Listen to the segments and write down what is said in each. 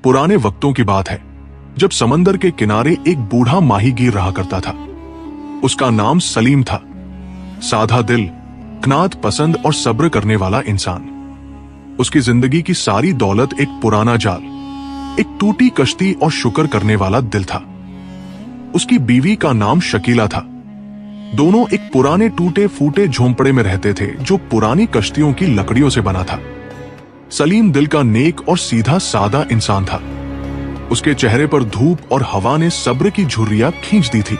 पुराने वक्तों की बात है, जब समंदर के किनारे एक बूढ़ा माहीगीर रहा करता था। उसका नाम सलीम था। साधा दिल, कनात पसंद और सब्र करने वाला इंसान। उसकी जिंदगी की सारी दौलत एक पुराना जाल, एक टूटी कश्ती और शुक्र करने वाला दिल था। उसकी बीवी का नाम शकीला था। दोनों एक पुराने टूटे फूटे झोंपड़े में रहते थे जो पुरानी कश्तियों की लकड़ियों से बना था। सलीम दिल का नेक और सीधा सादा इंसान था। उसके चेहरे पर धूप और हवा ने सब्र की झुर्रियां खींच दी थी।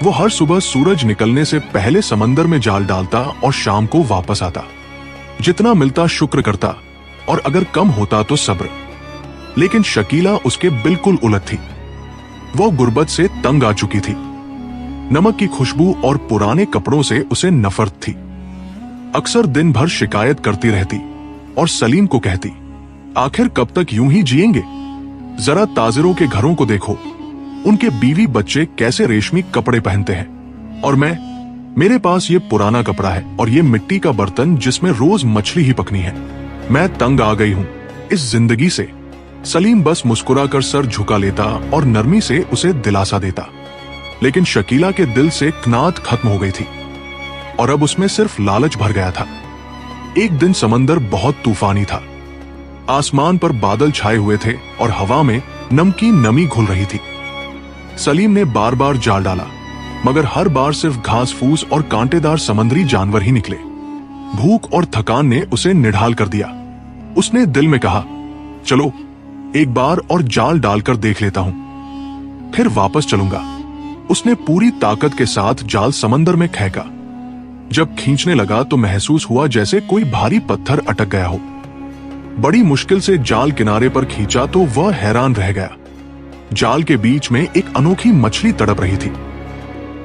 वो हर सुबह सूरज निकलने से पहले समंदर में जाल डालता और शाम को वापस आता। जितना मिलता शुक्र करता और अगर कम होता तो सब्र। लेकिन शकीला उसके बिल्कुल उलट थी। वो गुर्बत से तंग आ चुकी थी। नमक की खुशबू और पुराने कपड़ों से उसे नफरत थी। अक्सर दिन भर शिकायत करती रहती और सलीम को कहती, आखिर कब तक यूं ही जिएंगे? जरा ताजिरों के घरों को देखो, उनके बीवी बच्चे कैसे रेशमी कपड़े पहनते हैं, और मेरे पास ये पुराना कपड़ा है और ये मिट्टी का बर्तन जिसमें रोज मछली ही पकनी है। मैं तंग आ गई हूं इस जिंदगी से। सलीम बस मुस्कुराकर सर झुका लेता और नरमी से उसे दिलासा देता। लेकिन शकीला के दिल से कनात खत्म हो गई थी और अब उसमें सिर्फ लालच भर गया था। एक दिन समंदर बहुत तूफानी था। आसमान पर बादल छाए हुए थे और हवा में नमकीन नमी घुल रही थी। सलीम ने बार बार जाल डाला, मगर हर बार सिर्फ घास फूस और कांटेदार समुद्री जानवर ही निकले। भूख और थकान ने उसे निढाल कर दिया। उसने दिल में कहा, चलो एक बार और जाल डालकर देख लेता हूं, फिर वापस चलूंगा। उसने पूरी ताकत के साथ जाल समंदर में फेंका। जब खींचने लगा तो महसूस हुआ जैसे कोई भारी पत्थर अटक गया हो। बड़ी मुश्किल से जाल किनारे पर खींचा तो वह हैरान रह गया। जाल के बीच में एक अनोखी मछली तड़प रही थी,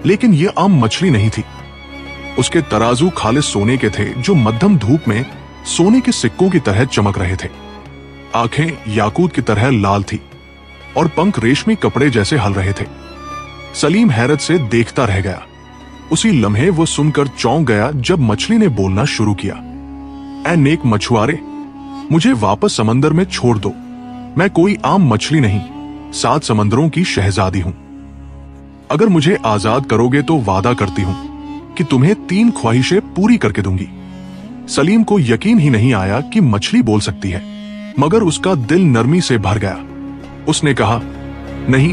लेकिन यह आम मछली नहीं थी। उसके तराजू खालिस सोने के थे जो मध्यम धूप में सोने के सिक्कों की तरह चमक रहे थे। आंखें याकूत की तरह लाल थी और पंख रेशमी कपड़े जैसे हल रहे थे। सलीम हैरत से देखता रह गया। उसी लम्हे वो सुनकर चौंक गया जब मछली ने बोलना शुरू किया, ऐ नेक मछुआरे, मुझे वापस समंदर में छोड़ दो। मैं कोई आम मछली नहीं, 7 समंदरों की शहजादी हूं। अगर मुझे आजाद करोगे तो वादा करती हूं कि तुम्हें 3 ख्वाहिशें पूरी करके दूंगी। सलीम को यकीन ही नहीं आया कि मछली बोल सकती है, मगर उसका दिल नरमी से भर गया। उसने कहा, नहीं,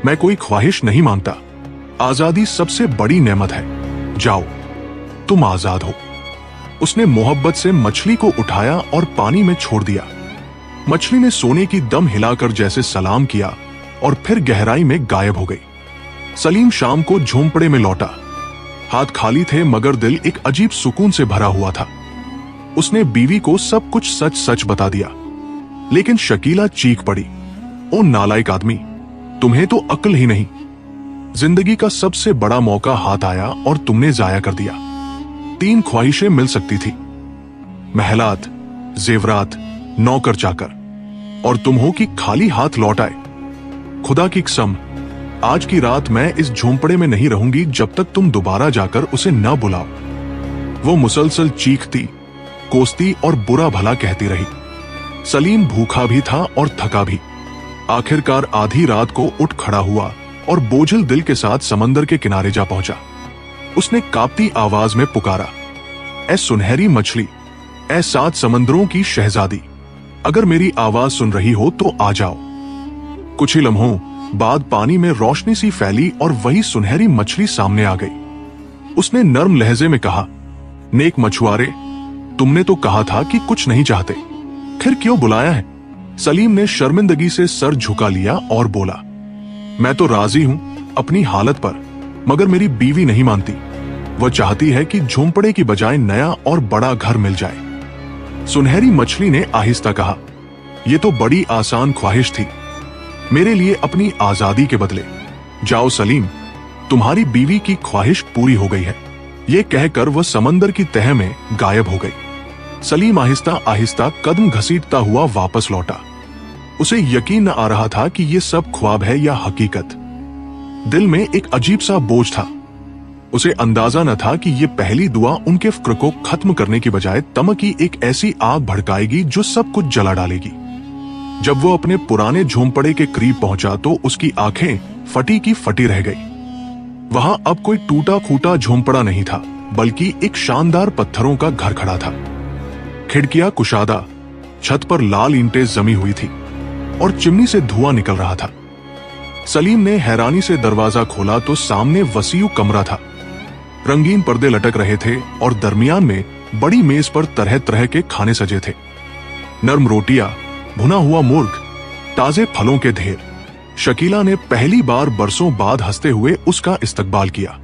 मैं कोई ख्वाहिश नहीं मांगता। आजादी सबसे बड़ी नेमत है। जाओ, तुम आजाद हो। उसने मोहब्बत से मछली को उठाया और पानी में छोड़ दिया। मछली ने सोने की दम हिलाकर जैसे सलाम किया और फिर गहराई में गायब हो गई। सलीम शाम को झोंपड़े में लौटा। हाथ खाली थे मगर दिल एक अजीब सुकून से भरा हुआ था। उसने बीवी को सब कुछ सच सच बता दिया। लेकिन शकीला चीख पड़ी, ओ नालायक आदमी, तुम्हें तो अक्ल ही नहीं। जिंदगी का सबसे बड़ा मौका हाथ आया और तुमने जाया कर दिया। 3 ख्वाहिशें मिल सकती थी, महलात, जेवरात, नौकर चाकर, और तुम हो कि खाली हाथ लौट आए। खुदा की कसम, आज की रात मैं इस झोंपड़े में नहीं रहूंगी जब तक तुम दोबारा जाकर उसे न बुलाओ। वो मुसलसल चीखती, कोसती और बुरा भला कहती रही। सलीम भूखा भी था और थका भी। आखिरकार आधी रात को उठ खड़ा हुआ और बोझिल दिल के साथ समंदर के किनारे जा पहुंचा। उसने कांपती आवाज में पुकारा, ऐ सुनहरी मछली, ऐ 7 समंदरों की शहजादी, अगर मेरी आवाज सुन रही हो तो आ जाओ। कुछ ही लम्हों बाद पानी में रोशनी सी फैली और वही सुनहरी मछली सामने आ गई। उसने नर्म लहजे में कहा, नेक मछुआरे, तुमने तो कहा था कि कुछ नहीं चाहते, फिर क्यों बुलाया है? सलीम ने शर्मिंदगी से सर झुका लिया और बोला, मैं तो राजी हूं अपनी हालत पर, मगर मेरी बीवी नहीं मानती। वह चाहती है कि झोंपड़े की बजाय नया और बड़ा घर मिल जाए। सुनहरी मछली ने आहिस्ता कहा, यह तो बड़ी आसान ख्वाहिश थी मेरे लिए अपनी आजादी के बदले। जाओ सलीम, तुम्हारी बीवी की ख्वाहिश पूरी हो गई है। ये कहकर वह समंदर की तह में गायब हो गई। सलीम आहिस्ता आहिस्ता कदम घसीटता हुआ वापस लौटा। उसे यकीन न आ रहा था कि यह सब ख्वाब है या हकीकत। दिल में एक अजीब सा बोझ था। उसे अंदाजा न था कि यह पहली दुआ उनके फिक्र को खत्म करने की बजाय तमक की एक ऐसी आग भड़काएगी जो सब कुछ जला डालेगी। जब वो अपने पुराने झोंपड़े के करीब पहुंचा तो उसकी आंखें फटी की फटी रह गई। वहां अब कोई टूटा फूटा झोंपड़ा नहीं था, बल्कि एक शानदार पत्थरों का घर खड़ा था। खिड़कियां कुशादा, छत पर लाल ईंटें जमी हुई थी और चिमनी से धुआं निकल रहा था। सलीम ने हैरानी से दरवाजा खोला तो सामने वसीउ कमरा था। रंगीन पर्दे लटक रहे थे और दरमियान में बड़ी मेज पर तरह तरह के खाने सजे थे। नरम रोटियां, भुना हुआ मुर्ग, ताजे फलों के ढेर। शकीला ने पहली बार बरसों बाद हंसते हुए उसका इस्तकबाल किया।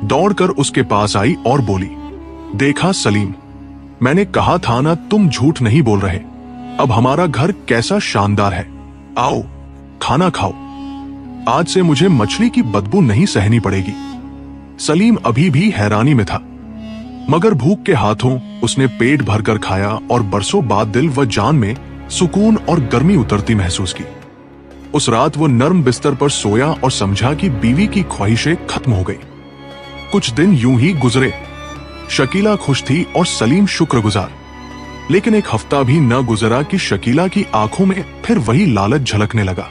दौड़कर उसके पास आई और बोली, देखा सलीम, मैंने कहा था ना तुम झूठ नहीं बोल रहे। अब हमारा घर कैसा शानदार है। आओ खाना खाओ। आज से मुझे मछली की बदबू नहीं सहनी पड़ेगी। सलीम अभी भी हैरानी में था, मगर भूख के हाथों उसने पेट भरकर खाया और बरसों बाद दिल व जान में सुकून और गर्मी उतरती महसूस की। उस रात वो नर्म बिस्तर पर सोया और समझा कि बीवी की ख्वाहिशें खत्म हो गई। कुछ दिन यूं ही गुजरे। शकीला खुश थी और सलीम शुक्रगुजार। लेकिन एक हफ्ता भी न गुजरा कि शकीला की आंखों में फिर वही लालच झलकने लगा।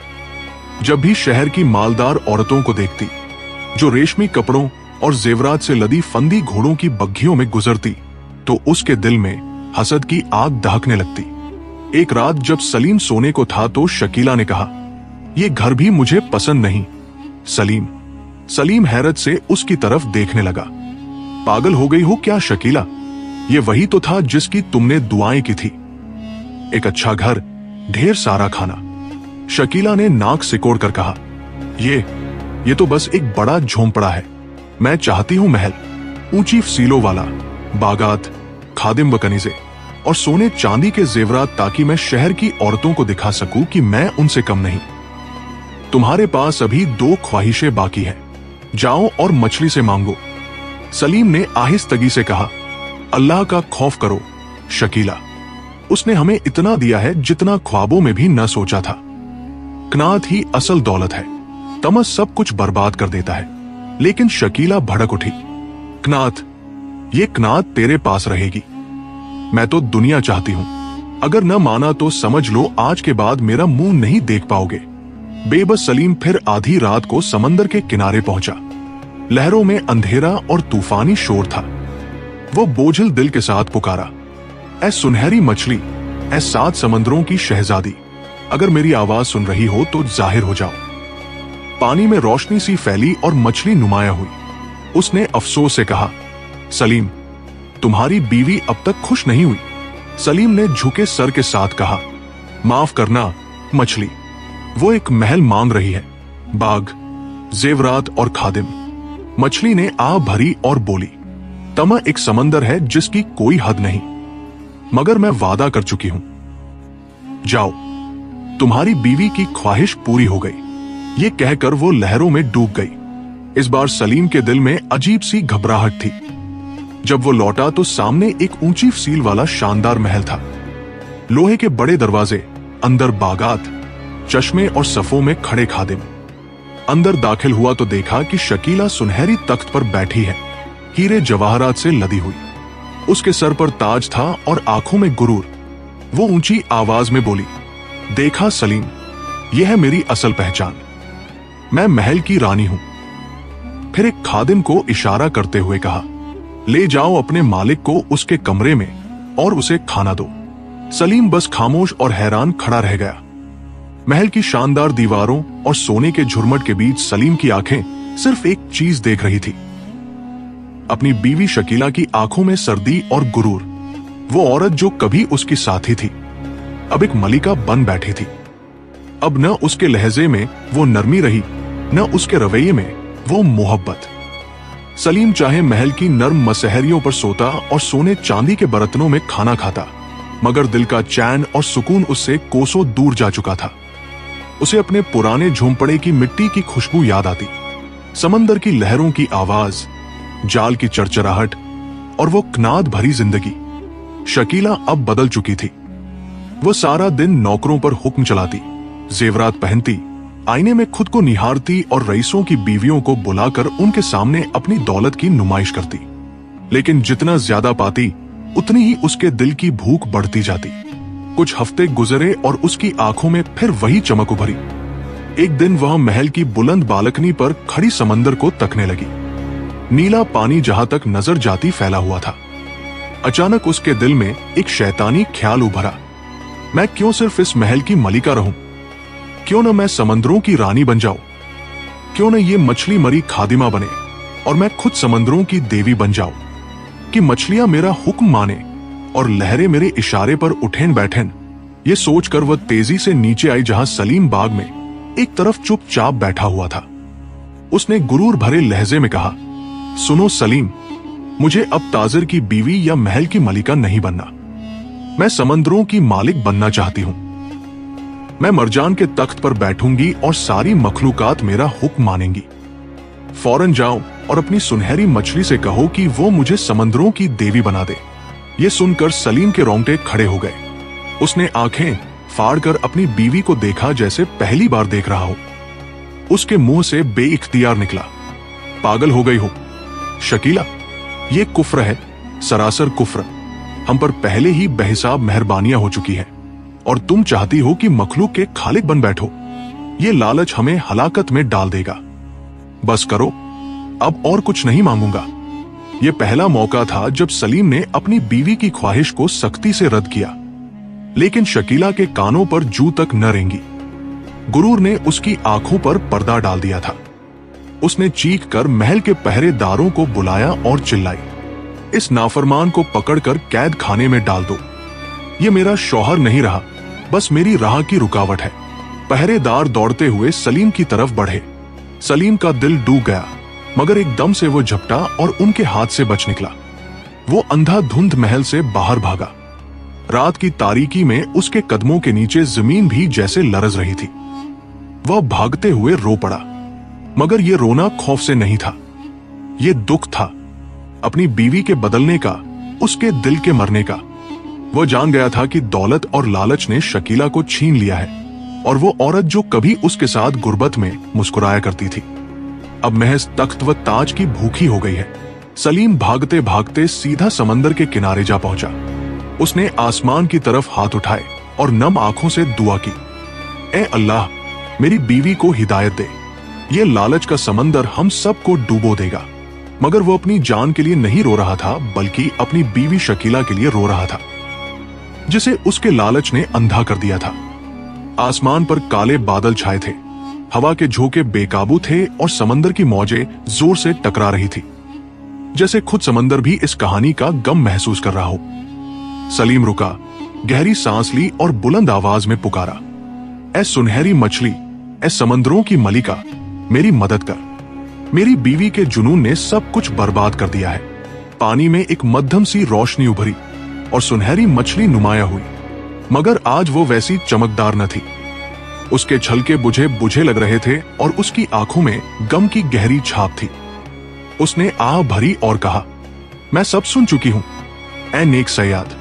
जब भी शहर की मालदार औरतों को देखती, जो रेशमी कपड़ों और जेवरात से लदी फंदी घोड़ों की बग्घियों में गुजरती, तो उसके दिल में हसद की आग दहकने लगती। एक रात जब सलीम सोने को था तो शकीला ने कहा, ये घर भी मुझे पसंद नहीं। सलीम हैरत से उसकी तरफ देखने लगा। पागल हो गई हो क्या शकीला? ये वही तो था जिसकी तुमने दुआएं की थी। एक अच्छा घर, ढेर सारा खाना। शकीला ने नाक सिकोड़ कर कहा, ये तो बस एक बड़ा झोंपड़ा है। मैं चाहती हूं महल, ऊंची फसीलों वाला, बागात, खादिम व कनीजे और सोने चांदी के जेवरात, ताकि मैं शहर की औरतों को दिखा सकूं कि मैं उनसे कम नहीं। तुम्हारे पास अभी 2 ख्वाहिशें बाकी हैं। जाओ और मछली से मांगो। सलीम ने आहिस्तगी से कहा, अल्लाह का खौफ करो शकीला, उसने हमें इतना दिया है जितना ख्वाबों में भी न सोचा था। कनात ही असल दौलत है, तमस सब कुछ बर्बाद कर देता है। लेकिन शकीला भड़क उठी, ये कनात तेरे पास रहेगी। मैं तो दुनिया चाहती हूं। अगर न माना तो समझ लो आज के बाद मेरा मुंह नहीं देख पाओगे। बेबस सलीम फिर आधी रात को समंदर के किनारे पहुंचा। लहरों में अंधेरा और तूफानी शोर था। वो बोझिल दिल के साथ पुकारा, ऐ सुनहरी मछली, ऐ 7 समंदरों की शहजादी, अगर मेरी आवाज सुन रही हो तो जाहिर हो जाओ। पानी में रोशनी सी फैली और मछली नुमाया हुई। उसने अफसोस से कहा, सलीम, तुम्हारी बीवी अब तक खुश नहीं हुई। सलीम ने झुके सर के साथ कहा, माफ करना मछली, वो एक महल मांग रही है, बाग, जेवरात और खादिम। मछली ने आ भरी और बोली, तमा एक समंदर है जिसकी कोई हद नहीं, मगर मैं वादा कर चुकी हूं। जाओ, तुम्हारी बीवी की ख्वाहिश पूरी हो गई। ये कहकर वो लहरों में डूब गई। इस बार सलीम के दिल में अजीब सी घबराहट थी। जब वो लौटा तो सामने एक ऊंची फसील वाला शानदार महल था। लोहे के बड़े दरवाजे, अंदर बागात, चश्मे और सफों में खड़े खादिम। अंदर दाखिल हुआ तो देखा कि शकीला सुनहरी तख्त पर बैठी है, हीरे जवाहरात से लदी हुई। उसके सर पर ताज था और आंखों में गुरूर। वो ऊंची आवाज में बोली, देखा सलीम, यह है मेरी असल पहचान। मैं महल की रानी हूं। फिर एक खादिम को इशारा करते हुए कहा, ले जाओ अपने मालिक को उसके कमरे में और उसे खाना दो। सलीम बस खामोश और हैरान खड़ा रह गया। महल की शानदार दीवारों और सोने के झुरमट के बीच सलीम की आंखें सिर्फ एक चीज देख रही थी, अपनी बीवी शकीला की आंखों में सर्दी और गुरूर। वो औरत जो कभी उसकी साथी थी, अब एक मलिका बन बैठी थी। अब न उसके लहजे में वो नरमी रही, न उसके रवैये में वो मोहब्बत। सलीम चाहे महल की नर्म मसहरियों पर सोता और सोने चांदी के बर्तनों में खाना खाता, मगर दिल का चैन और सुकून उससे कोसों दूर जा चुका था। उसे अपने पुराने झोंपड़े की मिट्टी की खुशबू याद आती, समंदर की लहरों की आवाज, जाल की चरचराहट और वो कनात भरी जिंदगी। शकीला अब बदल चुकी थी। वो सारा दिन नौकरों पर हुक्म चलाती, जेवरात पहनती, आईने में खुद को निहारती और रईसों की बीवियों को बुलाकर उनके सामने अपनी दौलत की नुमाइश करती। लेकिन जितना ज्यादा पाती, उतनी ही उसके दिल की भूख बढ़ती जाती। कुछ हफ्ते गुजरे और उसकी आंखों में फिर वही चमक उभरी। एक दिन वह महल की बुलंद बालकनी पर खड़ी समंदर को तकने लगी। नीला पानी जहां तक नजर जाती फैला हुआ था। अचानक उसके दिल में एक शैतानी ख्याल उभरा, मैं क्यों सिर्फ इस महल की मलिका रहूं? क्यों न मैं समंदरों की रानी बन जाऊं? क्यों न ये मछली मरी खादिमा बने और मैं खुद समंदरों की देवी बन जाऊं, कि मछलियां मेरा हुक्म माने और लहरें मेरे इशारे पर उठेन बैठेन। ये सोचकर वह तेजी से नीचे आई जहां सलीम बाग में एक तरफ चुपचाप बैठा हुआ था। उसने गुरूर भरे लहजे में कहा, सुनो सलीम, मुझे अब ताजिर की बीवी या महल की मलिका नहीं बनना। मैं समंदरों की मालिक बनना चाहती हूं। मैं मरजान के तख्त पर बैठूंगी और सारी मखलूकात मेरा हुक्म मानेंगी। फौरन जाओ और अपनी सुनहरी मछली से कहो कि वो मुझे समंदरों की देवी बना दे। ये सुनकर सलीम के रोंगटे खड़े हो गए। उसने आंखें फाड़कर अपनी बीवी को देखा जैसे पहली बार देख रहा हो। उसके मुंह से बेइख्तियार निकला, पागल हो गई हो शकीला? ये कुफ्र है, सरासर कुफ्र। हम पर पहले ही बेहिसाब मेहरबानियां हो चुकी है और तुम चाहती हो कि मखलूक के खालिक बन बैठो। ये लालच हमें हलाकत में डाल देगा। बस करो, अब और कुछ नहीं मांगूंगा। यह पहला मौका था जब सलीम ने अपनी बीवी की ख्वाहिश को सख्ती से रद्द किया, लेकिन शकीला के कानों पर जू तक न रेंगी। गुरूर ने उसकी आंखों पर पर्दा डाल दिया था। उसने चीख कर महल के पहरेदारों को बुलाया और चिल्लाई, इस नाफरमान को पकड़कर कैद खाने में डाल दो। ये मेरा शौहर नहीं रहा, बस मेरी राह की रुकावट है। पहरेदार दौड़ते हुए सलीम की तरफ बढ़े। सलीम का दिल डूब गया, मगर एकदम से वो झपटा और उनके हाथ से बच निकला। वो अंधाधुंध महल से बाहर भागा। रात की तारीकी में उसके कदमों के नीचे जमीन भी जैसे लरज रही थी। वह भागते हुए रो पड़ा, मगर ये रोना खौफ से नहीं था, ये दुख था, अपनी बीवी के बदलने का, उसके दिल के मरने का। वह जान गया था कि दौलत और लालच ने शकीला को छीन लिया है, और वो औरत जो कभी उसके साथ गुर्बत में मुस्कुराया करती थी, अब महज तख्त व ताज की भूखी हो गई है। सलीम भागते भागते सीधा समंदर के किनारे जा पहुंचा। उसने आसमान की तरफ हाथ उठाए और नम आंखों से दुआ की, ए अल्लाह, मेरी बीवी को हिदायत दे। ये लालच का समंदर हम सबको डूबो देगा। मगर वो अपनी जान के लिए नहीं रो रहा था, बल्कि अपनी बीवी शकीला के लिए रो रहा था, जिसे उसके लालच ने अंधा कर दिया था। आसमान पर काले बादल छाए थे, हवा के झोंके बेकाबू थे और समंदर की मौजें जोर से टकरा रही थी, जैसे खुद समंदर भी इस कहानी का गम महसूस कर रहा हो। सलीम रुका, गहरी सांस ली और बुलंद आवाज में पुकारा, ए सुनहरी मछली, ए समंदरों की मलिका, मेरी मदद कर। मेरी बीवी के जुनून ने सब कुछ बर्बाद कर दिया है। पानी में एक मध्यम सी रोशनी उभरी और सुनहरी मछली नुमाया हुई, मगर आज वो वैसी चमकदार न थी। उसके छलके बुझे बुझे लग रहे थे और उसकी आंखों में गम की गहरी छाप थी। उसने आह भरी और कहा, मैं सब सुन चुकी हूं, ए नेक सयाद।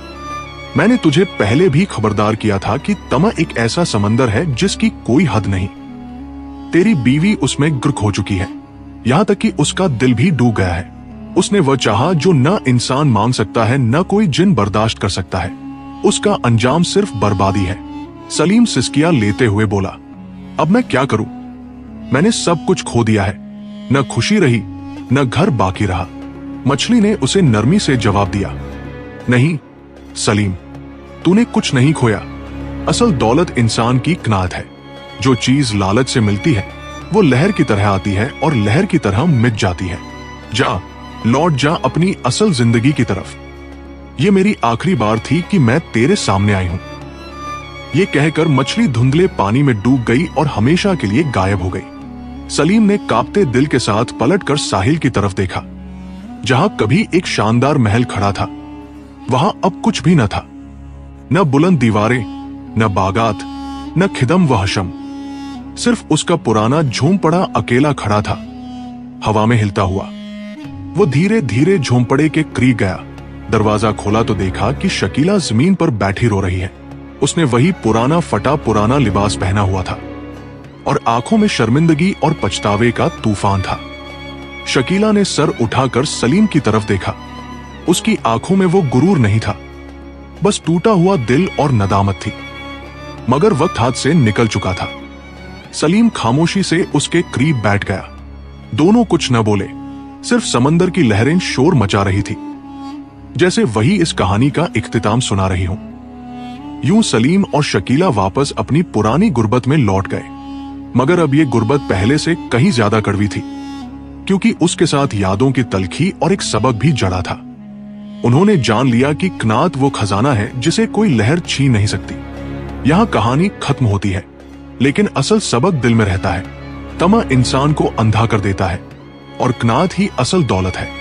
मैंने तुझे पहले भी खबरदार किया था कि तमा एक ऐसा समंदर है जिसकी कोई हद नहीं। तेरी बीवी उसमें गर्क हो चुकी है, यहां तक कि उसका दिल भी डूब गया है। उसने वह चाहा जो न इंसान मांग सकता है, न कोई जिन बर्दाश्त कर सकता है। उसका अंजाम सिर्फ बर्बादी है। सलीम सिसकियां लेते हुए बोला, अब मैं क्या करूं? मैंने सब कुछ खो दिया है, न खुशी रही, न घर बाकी रहा। मछली ने उसे नरमी से जवाब दिया, नहीं सलीम, तूने कुछ नहीं खोया। असल दौलत इंसान की कनात है। जो चीज लालच से मिलती है वो लहर की तरह आती है और लहर की तरह मिट जाती है। जा, लौट जा अपनी असल जिंदगी की तरफ। ये मेरी आखिरी बार थी कि मैं तेरे सामने आई हूं। ये कहकर मछली धुंधले पानी में डूब गई और हमेशा के लिए गायब हो गई। सलीम ने कांपते दिल के साथ पलटकर साहिल की तरफ देखा। जहां कभी एक शानदार महल खड़ा था, वहां अब कुछ भी न था। न बुलंद दीवारें, न बागात, न खिदम व हशम। सिर्फ उसका पुराना झोंपड़ा अकेला खड़ा था, हवा में हिलता हुआ। वो धीरे धीरे झोंपड़े के करीब गया। दरवाजा खोला तो देखा कि शकीला जमीन पर बैठी रो रही है। उसने वही पुराना फटा पुराना लिबास पहना हुआ था और आंखों में शर्मिंदगी और पछतावे का तूफान था। शकीला ने सर उठाकर सलीम की तरफ देखा। उसकी आंखों में वो गुरूर नहीं था, बस टूटा हुआ दिल और नदामत थी। मगर वक्त हाथ से निकल चुका था। सलीम खामोशी से उसके करीब बैठ गया। दोनों कुछ न बोले, सिर्फ समंदर की लहरें शोर मचा रही थी, जैसे वही इस कहानी का इख्तिताम सुना रही हूं। यूं सलीम और शकीला वापस अपनी पुरानी गुर्बत में लौट गए, मगर अब ये गुर्बत पहले से कहीं ज्यादा कड़वी थी, क्योंकि उसके साथ यादों की तलखी और एक सबक भी जड़ा था। उन्होंने जान लिया कि कनात वो खजाना है जिसे कोई लहर छीन नहीं सकती। यहां कहानी खत्म होती है, लेकिन असल सबक दिल में रहता है। तमा इंसान को अंधा कर देता है और कनात ही असल दौलत है।